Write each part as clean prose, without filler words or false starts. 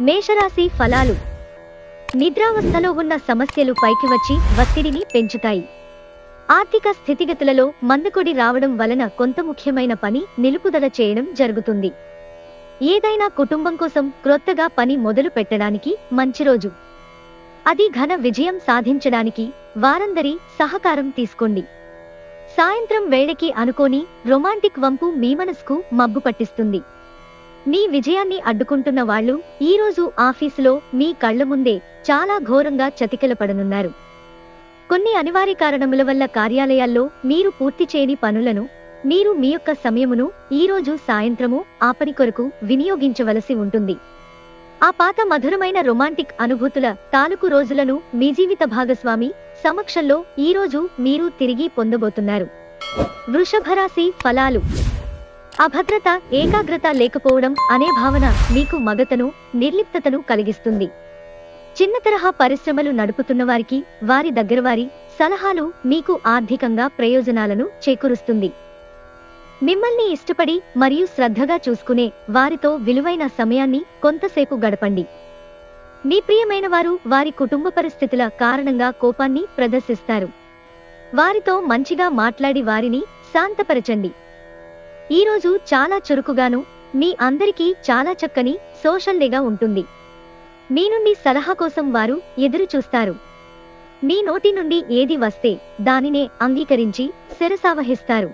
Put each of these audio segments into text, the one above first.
మేషరాశి ఫలాలు. నిద్రావస్థలో ఉన్న సమస్యలు పైకి వచ్చి ఒత్తిడిని పెంచుతాయి. ఆర్థిక స్థితిగతులలో మందకొడి రావడం వలన కొంత ముఖ్యమైన పని నిలుపుదల చేయడం జరుగుతుంది. ఏదైనా కుటుంబం కోసం క్రొత్తగా పని మొదలు పెట్టడానికి మంచి రోజు. అది ఘన విజయం సాధించడానికి వారందరి సహకారం తీసుకోండి. సాయంత్రం వేళకి అనుకోని రొమాంటిక్ వంపు మీ మనసుకు మబ్బు పట్టిస్తుంది. మీ విజయాన్ని అడ్డుకుంటున్న వాళ్ళు ఈరోజు ఆఫీసులో మీ కళ్ల ముందే చాలా ఘోరంగా చతికిలపడనున్నారు. కొన్ని అనివార్య కారణముల వల్ల కార్యాలయాల్లో మీరు పూర్తి చేయని పనులను మీరు మీ యొక్క సమయమును ఈరోజు సాయంత్రము ఆ పని కొరకు వినియోగించవలసి ఉంటుంది. ఆ పాత మధురమైన రొమాంటిక్ అనుభూతుల తాలూకు రోజులను మీ జీవిత భాగస్వామి సమక్షంలో ఈరోజు మీరు తిరిగి పొందబోతున్నారు. వృషభరాశి ఫలాలు. అభద్రత, ఏకాగ్రత లేకపోవడం అనే భావన మీకు మగతను, నిర్లిప్తతను కలిగిస్తుంది. చిన్న తరహా పరిశ్రమలు నడుపుతున్న వారికి వారి దగ్గరవారి సలహాలు మీకు ఆర్థికంగా ప్రయోజనాలను చేకూరుస్తుంది. మిమ్మల్ని ఇష్టపడి మరియు శ్రద్ధగా చూసుకునే వారితో విలువైన సమయాన్ని కొంతసేపు గడపండి. మీ ప్రియమైన వారు వారి కుటుంబ పరిస్థితుల కారణంగా కోపాన్ని ప్రదర్శిస్తారు. వారితో మంచిగా మాట్లాడి వారిని శాంతపరచండి. ఈరోజు చాలా చురుకుగాను, మీ అందరికీ చాలా చక్కని సోషల్ డేగా ఉంటుంది. మీ నుండి సలహా కోసం వారు ఎదురు చూస్తారు. మీ నోటి నుండి ఏది వస్తే దానినే అంగీకరించి శిరసావహిస్తారు.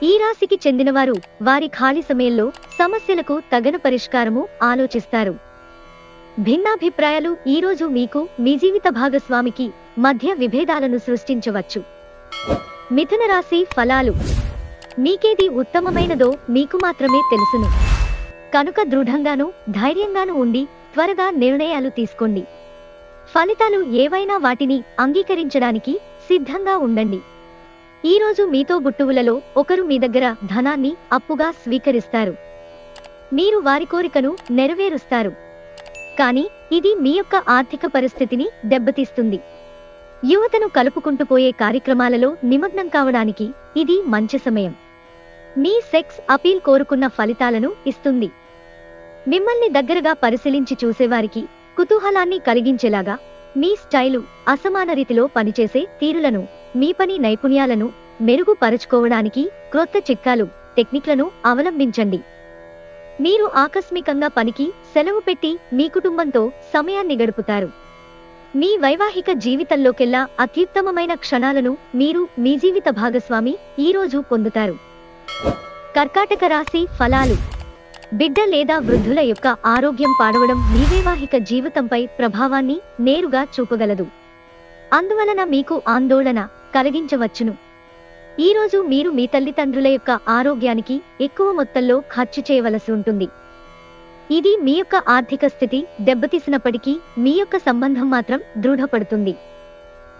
ఈ రాశికి చెందినవారు వారి ఖాళీ సమయంలో సమస్యలకు తగిన పరిష్కారము ఆలోచిస్తారు. భిన్నాభిప్రాయాలు ఈరోజు మీకు మీ జీవిత భాగస్వామికి మధ్య విభేదాలను సృష్టించవచ్చు. మిథున రాశి ఫలాలు. మీకేది ఉత్తమమైనదో మీకు మాత్రమే తెలుసును. కనుక దృఢంగాను ధైర్యంగాను ఉండి త్వరగా నిర్ణయాలు తీసుకోండి. ఫలితాలు ఏవైనా వాటిని అంగీకరించడానికి సిద్ధంగా ఉండండి. ఈరోజు మీతో బుట్టువులలో ఒకరు మీ దగ్గర ధనాన్ని అప్పుగా స్వీకరిస్తారు. మీరు వారి కోరికను నెరవేరుస్తారు. కానీ ఇది మీ యొక్క ఆర్థిక పరిస్థితిని దెబ్బతీస్తుంది. యువతను కలుపుకుంటూ పోయే కార్యక్రమాలలో నిమగ్నం కావడానికి ఇది మంచి సమయం. మీ సెక్స్ అపీల్ కోరుకున్న ఫలితాలను ఇస్తుంది. మిమ్మల్ని దగ్గరగా పరిశీలించి చూసేవారికి కుతూహలాన్ని కలిగించేలాగా మీ స్టైలు, అసమాన రీతిలో పనిచేసే తీరులను, మీ పని నైపుణ్యాలను మెరుగుపరుచుకోవడానికి క్రొత్త చిట్కాలు, టెక్నిక్లను అవలంబించండి. మీరు ఆకస్మికంగా పనికి సెలవు పెట్టి మీ కుటుంబంతో సమయాన్ని గడుపుతారు. మీ వైవాహిక జీవితంలోకెల్లా అత్యుత్తమమైన క్షణాలను మీరు మీ జీవిత భాగస్వామి ఈరోజు పొందుతారు. కర్కాటక రాశి ఫలాలు. బిడ్డ లేదా వృద్ధుల యొక్క ఆరోగ్యం పాడవడం మీ వైవాహిక జీవితంపై ప్రభావాన్ని నేరుగా చూపగలదు. అందువలన మీకు ఆందోళన కలిగించవచ్చును. ఈరోజు మీరు మీ తల్లిదండ్రుల యొక్క ఆరోగ్యానికి ఎక్కువ మొత్తంలో ఖర్చు చేయవలసి ఉంటుంది. ఇది మీ యొక్క ఆర్థిక స్థితి దెబ్బతీసినప్పటికీ మీ యొక్క సంబంధం మాత్రం దృఢపడుతుంది.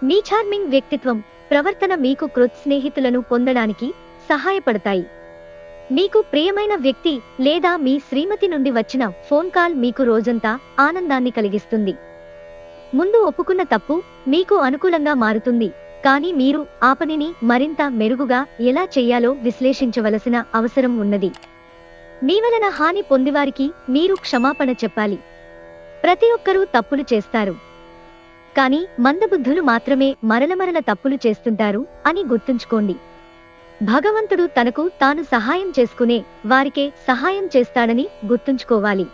మీ చార్మింగ్ వ్యక్తిత్వం, ప్రవర్తన మీకు కృత్ స్నేహితులను పొందడానికి సహాయపడతాయి. మీకు ప్రియమైన వ్యక్తి లేదా మీ శ్రీమతి నుండి వచ్చిన ఫోన్ కాల్ మీకు రోజంతా ఆనందాన్ని కలిగిస్తుంది. ముందు ఒప్పుకున్న తప్పు మీకు అనుకూలంగా మారుతుంది, కానీ మీరు ఆ పనిని మరింత మెరుగుగా ఎలా చెయ్యాలో విశ్లేషించవలసిన అవసరం ఉన్నది. మీ వలన హాని పొందివారికి మీరు క్షమాపణ చెప్పాలి. ప్రతి ఒక్కరూ తప్పులు చేస్తారు, కానీ మందబుద్ధులు మాత్రమే మరల తప్పులు చేస్తుంటారు అని గుర్తుంచుకోండి. భగవంతుడు తనకు తాను సహాయం చేసుకునే వారికే సహాయం చేస్తాడని గుర్తుంచుకోవాలి.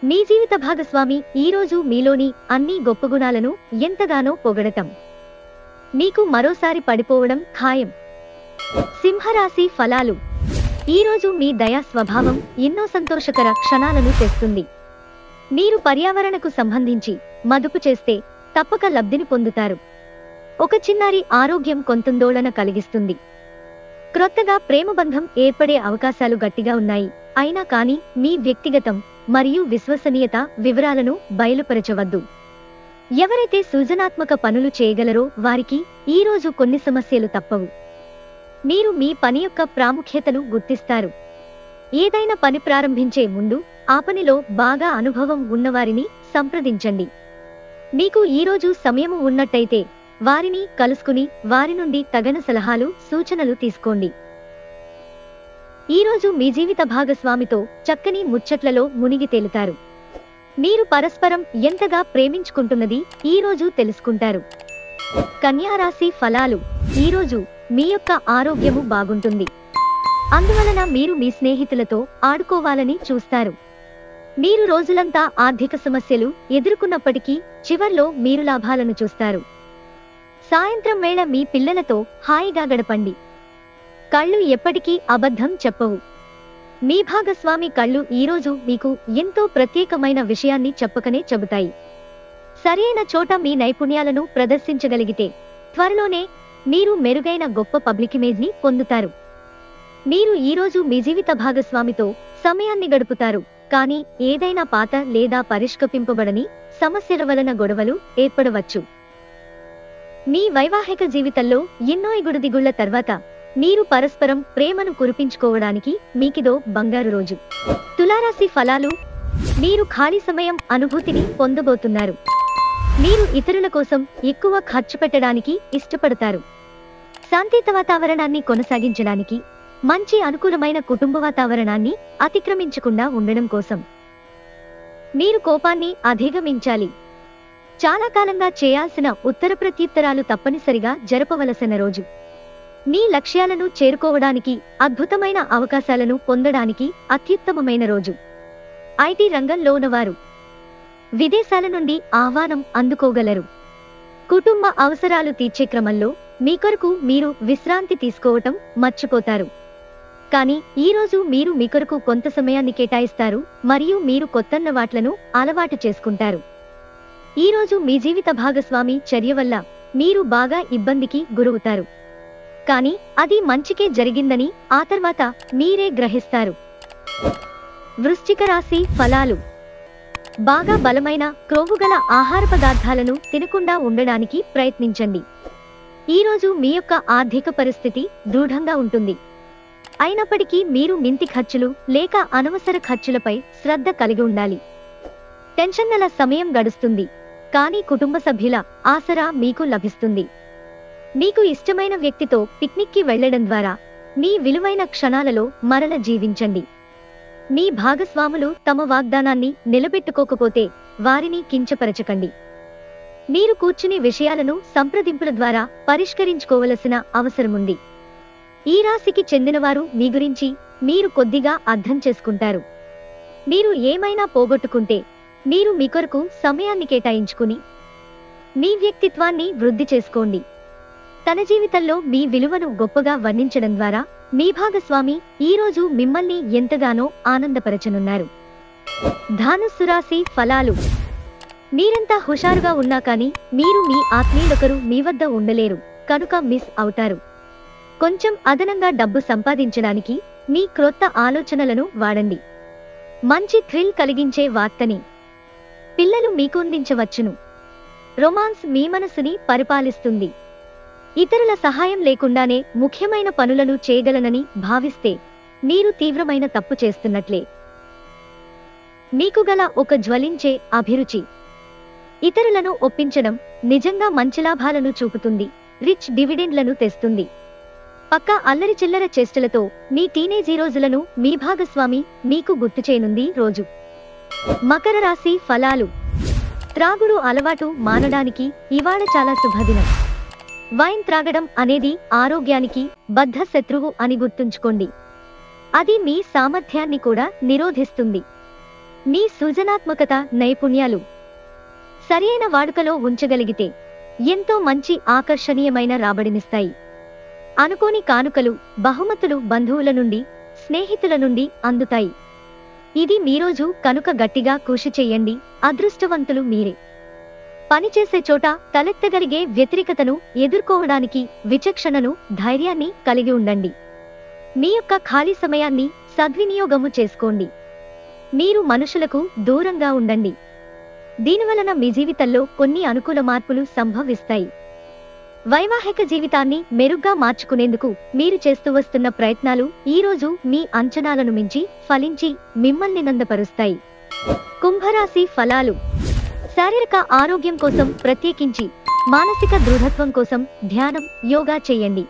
మీ జీవిత భాగస్వామి ఈరోజు మీలోని అన్ని గొప్ప గుణాలను ఎంతగానో పొగడటం మీకు మరోసారి పడిపోవడం ఖాయం. సింహరాశి ఫలాలు. ఈరోజు మీ దయా స్వభావం ఎన్నో సంతోషకర క్షణాలను తెస్తుంది. మీరు పర్యావరణకు సంబంధించి మదుపు చేస్తే తప్పక లబ్ధిని పొందుతారు. ఒక చిన్నారి ఆరోగ్యం కొంతందోళన కలిగిస్తుంది. క్రొత్తగా ప్రేమబంధం ఏర్పడే అవకాశాలు గట్టిగా ఉన్నాయి. అయినా కానీ మీ వ్యక్తిగతం మరియు విశ్వసనీయత వివరాలను బయలుపరచవద్దు. ఎవరైతే సృజనాత్మక పనులు చేయగలరో వారికి ఈరోజు కొన్ని సమస్యలు తప్పవు. మీరు మీ పని యొక్క ప్రాముఖ్యతను గుర్తిస్తారు. ఏదైనా పని ప్రారంభించే ముందు ఆ పనిలో బాగా అనుభవం ఉన్నవారిని సంప్రదించండి. మీకు ఈరోజు సమయము ఉన్నట్టయితే వారిని కలుసుకుని వారి నుండి తగిన సలహాలు, సూచనలు తీసుకోండి. ఈరోజు మీ జీవిత భాగస్వామితో చక్కని ముచ్చట్లలో మునిగి తేలుతారు. మీరు పరస్పరం ఎంతగా ప్రేమించుకుంటున్నది ఈరోజు తెలుసుకుంటారు. కన్యా రాశి ఫలాలు. ఈరోజు మీ యొక్క ఆరోగ్యము బాగుంటుంది. అందువలన మీరు మీ స్నేహితులతో ఆడుకోవాలని చూస్తారు. మీరు రోజులంతా ఆర్థిక సమస్యలు ఎదుర్కొన్నప్పటికీ చివర్లో మీరు లాభాలను చూస్తారు. సాయంత్రం వేళ మీ పిల్లలతో హాయిగా గడపండి. కళ్ళు ఎప్పటికీ అబద్ధం చెప్పవు. మీ భాగస్వామి కళ్ళు ఈరోజు మీకు ఎంతో ప్రత్యేకమైన విషయాన్ని చెప్పకనే చెబుతాయి. సరైన చోట మీ నైపుణ్యాలను ప్రదర్శించగలిగితే త్వరలోనే మీరు మెరుగైన గొప్ప పబ్లిక్ ఇమేజ్ని పొందుతారు. మీరు ఈరోజు మీ జీవిత భాగస్వామితో సమయాన్ని గడుపుతారు. కానీ ఏదైనా పాత లేదా పరిష్కరింపబడని సమస్యల వలన గొడవలు ఏర్పడవచ్చు. మీ వైవాహిక జీవితంలో ఎన్నో ఎగుడుదిగుళ్ల తర్వాత మీరు పరస్పరం ప్రేమను కురిపించుకోవడానికి మీకిదో బంగారు రోజు. తులారాశి ఫలాలు. మీరు ఖాళీ సమయం అనుభూతిని పొందబోతున్నారు. మీరు ఇతరుల కోసం ఎక్కువ ఖర్చు పెట్టడానికి ఇష్టపడతారు. శాంతియుత వాతావరణాన్ని కొనసాగించడానికి, మంచి అనుకూలమైన కుటుంబ వాతావరణాన్ని అతిక్రమించకుండా ఉండడం కోసం మీరు కోపాన్ని అధిగమించాలి. చాలా కాలంగా చేయాల్సిన ఉత్తర ప్రత్యుత్తరాలు తప్పనిసరిగా జరపవలసిన రోజు. మీ లక్ష్యాలను చేరుకోవడానికి, అద్భుతమైన అవకాశాలను పొందడానికి అత్యుత్తమమైన రోజు. ఐటీ రంగంలో ఉన్నవారు విదేశాల నుండి ఆహ్వానం అందుకోగలరు. కుటుంబ అవసరాలు తీర్చే క్రమంలో మీ కొరకు మీరు విశ్రాంతి తీసుకోవటం మర్చిపోతారు. కానీ ఈరోజు మీరు మీ కొరకు కొంత సమయాన్ని కేటాయిస్తారు మరియు మీరు కొత్తన్న వాట్లను అలవాటు చేసుకుంటారు. ఈరోజు మీ జీవిత భాగస్వామి చర్య వల్ల మీరు బాగా ఇబ్బందికి గురవుతారు. కానీ అది మంచికే జరిగిందని ఆ తర్వాత మీరే గ్రహిస్తారు. వృశ్చిక రాశి ఫలాలు. బాగా బలమైన క్రొవ్వుగల ఆహార పదార్థాలను తినకుండా ఉండడానికి ప్రయత్నించండి. ఈరోజు మీ యొక్క ఆర్థిక పరిస్థితి దృఢంగా ఉంటుంది. అయినప్పటికీ మీరు మింతి ఖర్చులు లేక అనవసర ఖర్చులపై శ్రద్ధ కలిగి ఉండాలి. టెన్షన్ల సమయం గడుస్తుంది, కానీ కుటుంబ సభ్యుల ఆసరా మీకు లభిస్తుంది. మీకు ఇష్టమైన వ్యక్తితో పిక్నిక్కి వెళ్లడం ద్వారా మీ విలువైన క్షణాలలో మరల జీవించండి. మీ భాగస్వాములు తమ వాగ్దానాన్ని నిలబెట్టుకోకపోతే వారిని కించపరచకండి. మీరు కూర్చుని విషయాలను సంప్రదింపుల ద్వారా పరిష్కరించుకోవలసిన అవసరముంది. ఈ రాశికి చెందినవారు మీ గురించి మీరు కొద్దిగా అర్థం చేసుకుంటారు. మీరు ఏమైనా పోగొట్టుకుంటే మీరు మీ కొరకు సమయాన్ని కేటాయించుకుని మీ వ్యక్తిత్వాన్ని వృద్ధి చేసుకోండి. తన జీవితంలో మీ విలువను గొప్పగా వర్ణించడం ద్వారా మీ భాగస్వామి ఈరోజు మిమ్మల్ని ఎంతగానో ఆనందపరచనున్నారు. ధనుస్సు రాశి ఫలాలు. మీరెంత హుషారుగా ఉన్నా కానీ మీరు మీ ఆత్మీయులొకరు మీ వద్ద ఉండలేరు కనుక మిస్ అవుతారు. కొంచెం అదనంగా డబ్బు సంపాదించడానికి మీ క్రొత్త ఆలోచనలను వాడండి. మంచి థ్రిల్ కలిగించే వార్తని పిల్లలు మీకు అందించవచ్చును. రొమాన్స్ మీ మనసుని పరిపాలిస్తుంది. ఇతరుల సహాయం లేకుండానే ముఖ్యమైన పనులను చేయగలనని భావిస్తే మీరు తీవ్రమైన తప్పు చేస్తున్నట్లే. మీకు గల ఒక జ్వలించే అభిరుచి ఇతరులను ఒప్పించడం నిజంగా మంచి లాభాలను చూపుతుంది, రిచ్ డివిడెండ్లను తెస్తుంది. పక్క అల్లరి చిల్లర చేష్టలతో మీ టీనేజీ రోజులను మీ భాగస్వామి మీకు గుర్తు చేయనుంది రోజు. మకర రాశి ఫలాలు. త్రాగుడు అలవాటు మానడానికి ఇవాళ చాలా శుభదినం. వైన్ త్రాగడం అనేది ఆరోగ్యానికి బద్ధ శత్రువు అని గుర్తుంచుకోండి. అది మీ సామర్థ్యాన్ని కూడా నిరోధిస్తుంది. మీ సృజనాత్మకత, నైపుణ్యాలు సరైన వాడుకలో ఉంచగలిగితే ఎంతో మంచి ఆకర్షణీయమైన రాబడినిస్తాయి. అనుకోని కానుకలు, బహుమతులు బంధువుల నుండి, స్నేహితుల నుండి అందుతాయి. ఇది మీరోజు కనుక గట్టిగా కృషి చెయ్యండి. అదృష్టవంతులు మీరే. పనిచేసే చోట తలెత్తగలిగే వ్యతిరేకతను ఎదుర్కోవడానికి విచక్షణను, ధైర్యాన్ని కలిగి ఉండండి. మీ యొక్క ఖాళీ సమయాన్ని సద్వినియోగము చేసుకోండి. మీరు మనుషులకు దూరంగా ఉండండి. దీనివలన మీ జీవితంలో కొన్ని అనుకూల మార్పులు సంభవిస్తాయి. వైవాహిక జీవితాన్ని మెరుగ్గా మార్చుకునేందుకు మీరు చేస్తూ వస్తున్న ప్రయత్నాలు ఈరోజు మీ అంచనాలను మించి ఫలించి మిమ్మల్ని నందపరుస్తాయి. కుంభరాశి ఫలాలు. శారీరక ఆరోగ్యం కోసం ప్రత్యేకించి మానసిక దృఢత్వం కోసం ధ్యానం, యోగా చేయండి.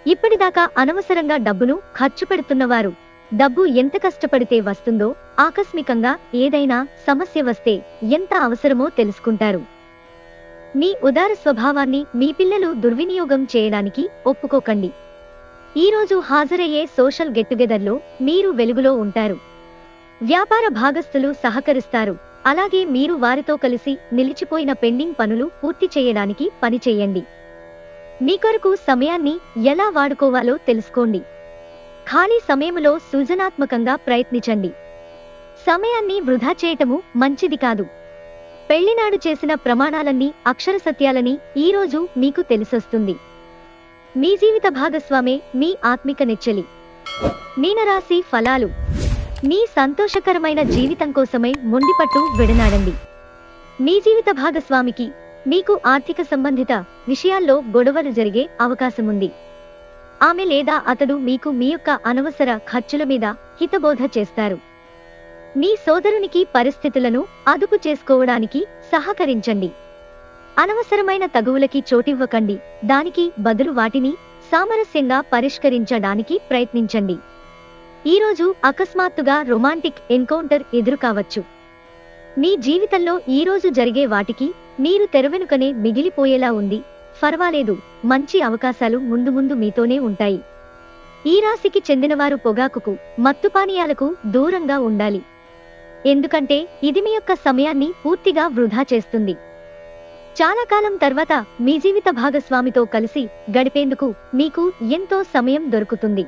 ఇప్పటిదాకా అనవసరంగా డబ్బును ఖర్చు పెడుతున్నవారు డబ్బు ఎంత కష్టపడితే వస్తుందో, ఆకస్మికంగా ఏదైనా సమస్య వస్తే ఎంత అవసరమో తెలుసుకుంటారు. మీ ఉదార స్వభావాన్ని మీ పిల్లలు దుర్వినియోగం చేయడానికి ఒప్పుకోకండి. ఈరోజు హాజరయ్యే సోషల్ గెట్టుగెదర్లో మీరు వెలుగులో ఉంటారు. వ్యాపార భాగస్థులు సహకరిస్తారు. అలాగే మీరు వారితో కలిసి నిలిచిపోయిన పెండింగ్ పనులు పూర్తి చేయడానికి పని చేయండి. మీ కొరకు సమయాన్ని ఎలా వాడుకోవాలో తెలుసుకోండి. ఖాళీ సమయంలో సృజనాత్మకంగా ప్రయత్నించండి. సమయాన్ని వృధా చేయటము మంచిది కాదు. పెళ్లినాడు చేసిన ప్రమాణాలన్నీ అక్షర సత్యాలని ఈరోజు మీకు తెలిసొస్తుంది. మీ జీవిత భాగస్వామే మీ ఆత్మిక నెచ్చెలి. మీనరాశి ఫలాలు. మీ సంతోషకరమైన జీవితం కోసమై మొండిపట్టు విడనాడండి. మీ జీవిత భాగస్వామికి మీకు ఆర్థిక సంబంధిత విషయాల్లో గొడవలు జరిగే అవకాశముంది. ఆమె లేదా అతడు మీకు మీ యొక్క అనవసర ఖర్చుల మీద హితబోధ చేస్తారు. మీ సోదరునికి పరిస్థితులను అదుపు చేసుకోవడానికి సహకరించండి. అనవసరమైన తగువులకి చోటివ్వకండి. దానికి బదులు వాటిని సామరస్యంగా పరిష్కరించడానికి ప్రయత్నించండి. ఈరోజు అకస్మాత్తుగా రొమాంటిక్ ఎన్కౌంటర్ ఎదురుకావచ్చు. మీ జీవితంలో ఈరోజు జరిగే వాటికి మీరు తెరవెనుకనే మిగిలిపోయేలా ఉంది. ఫర్వాలేదు, మంచి అవకాశాలు ముందు ముందు మీతోనే ఉంటాయి. ఈ రాశికి చెందినవారు పొగాకుకు, మత్తుపానీయాలకు దూరంగా ఉండాలి. ఎందుకంటే ఇది మీ యొక్క సమయాన్ని పూర్తిగా వృధా చేస్తుంది. చాలా కాలం తర్వాత మీ జీవిత భాగస్వామితో కలిసి గడిపేందుకు మీకు ఎంతో సమయం దొరుకుతుంది.